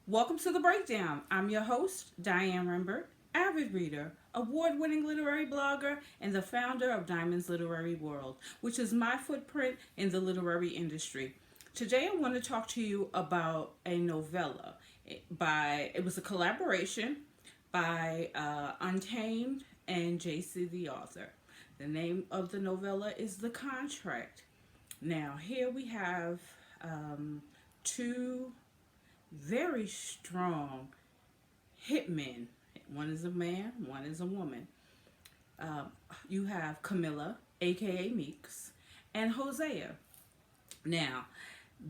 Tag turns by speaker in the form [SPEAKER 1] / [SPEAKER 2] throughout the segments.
[SPEAKER 1] Welcome to the Breakdown. I'm your host, Diane Rembert, avid reader, award winning literary blogger, and the founder of Diamond's Literary World, which is my footprint in the literary industry. Today, I want to talk to you about a novella it was a collaboration by Untamed and JC the author. The name of the novella is The Contract. Now, here we have two very strong hitmen. One is a man, one is a woman. Uh, you have Camilla, aka Meeks, and Hosea. Now,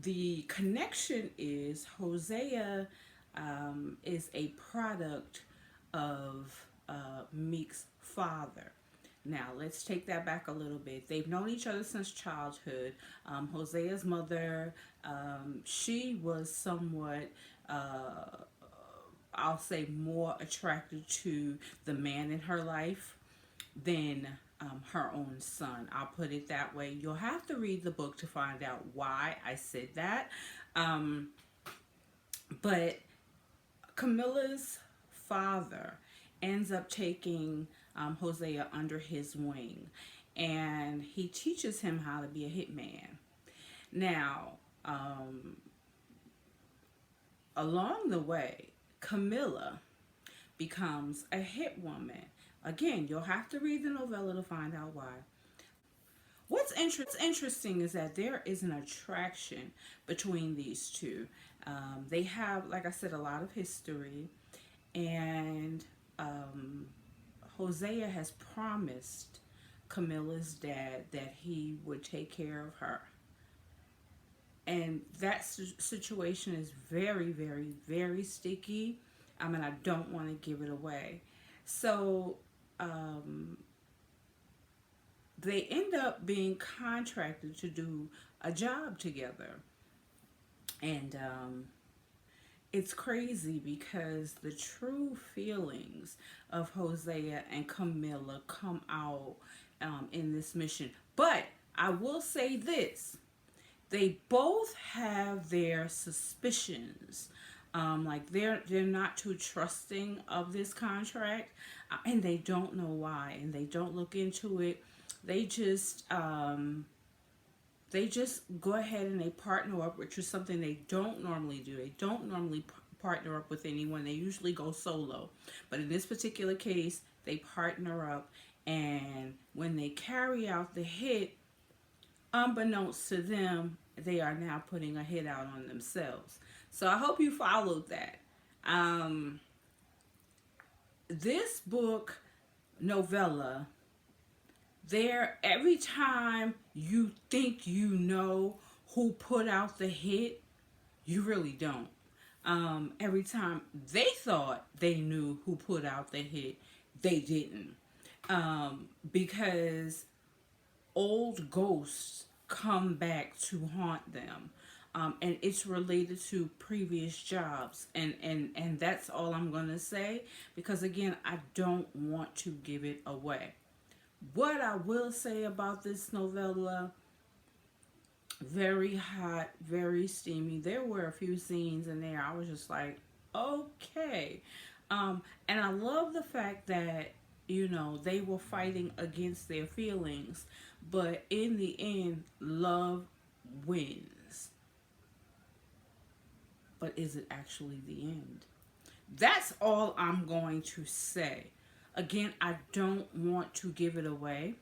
[SPEAKER 1] the connection is Hosea is a product of Meek's father. Now, let's take that back a little bit. They've known each other since childhood. Hosea's mother, she was somewhat, I'll say, more attracted to the man in her life than her own son. I'll put it that way. You'll have to read the book to find out why I said that. Um, but Camilla's father ends up taking Hosea under his wing, and he teaches him how to be a hitman. Now, along the way, Camilla becomes a hit woman. Again, you'll have to read the novella to find out why. What's interesting is that there is an attraction between these two. They have, like I said, a lot of history, and Hosea has promised Camilla's dad that he would take care of her. And that situation is very, very, very sticky. I mean, I don't want to give it away. So um, they end up being contracted to do a job together. And it's crazy because the true feelings of Hosea and Camilla come out in this mission. But I will say this, they both have their suspicions. Like they're not too trusting of this contract, and they don't know why, and they don't look into it. They just they just go ahead and they partner up, which is something they don't normally do. They don't normally partner up with anyone. They usually go solo. But in this particular case, they partner up, and when they carry out the hit, unbeknownst to them, they are now putting a hit out on themselves. So I hope you followed that. Um, this book, novella, there every time you think you know who put out the hit, you really don't. Every time they thought they knew who put out the hit, they didn't. Because old ghosts come back to haunt them. And it's related to previous jobs, and that's all I'm gonna say, because again, I don't want to give it away. What I will say about this novella, very hot, very steamy. There were a few scenes in there I was just like, okay. And I love the fact that, they were fighting against their feelings, but in the end, love wins. But is it actually the end? That's all I'm going to say. Again, I don't want to give it away.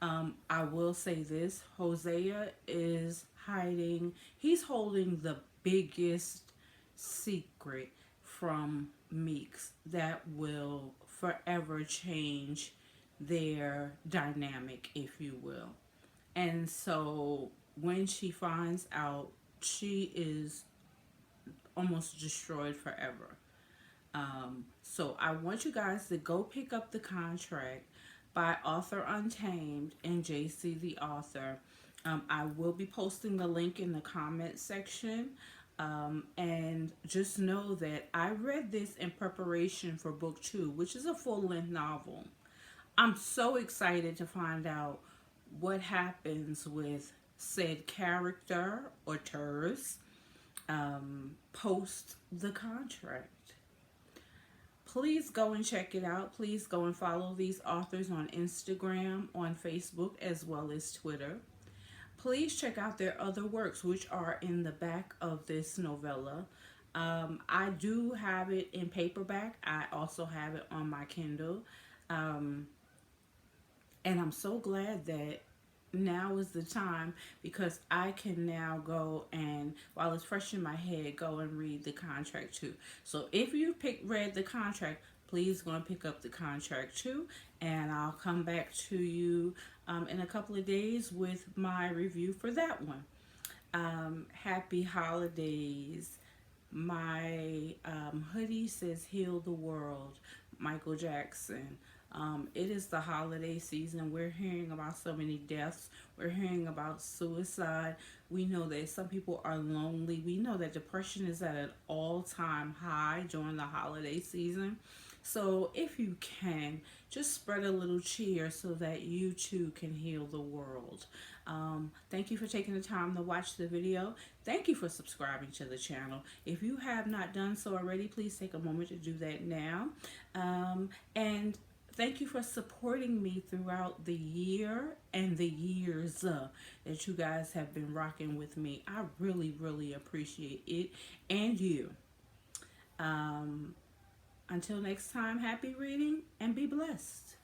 [SPEAKER 1] I will say this, Hosea is hiding, he's holding the biggest secret from Meeks that will forever change their dynamic, if you will. And so when she finds out, she is almost destroyed forever. So I want you guys to go pick up the contract by author Untamed and JC the author. I will be posting the link in the comment section. And just know that I read this in preparation for book two, which is a full length novel. I'm so excited to find out what happens with said character or terrorist. post the contract. Please go and check it out. Please go and follow these authors on Instagram, on Facebook, as well as Twitter. Please check out their other works, which are in the back of this novella. I do have it in paperback. I also have it on my Kindle. Um, and I'm so glad that now is the time, because I can now go and, while it's fresh in my head, go and read the contract too. So if you read the contract, please go and pick up the contract too, and I'll come back to you in a couple of days with my review for that one. Happy holidays. My hoodie says "Heal the World," Michael Jackson. It is the holiday season. We're hearing about so many deaths. We're hearing about suicide. We know that some people are lonely. We know that depression is at an all-time high during the holiday season. So if you can, just spread a little cheer so that you too can heal the world. Thank you for taking the time to watch the video. Thank you for subscribing to the channel. If you have not done so already, please take a moment to do that now. And thank you for supporting me throughout the year and the years that you guys have been rocking with me. I really, really appreciate it, and you. Until next time, happy reading and be blessed.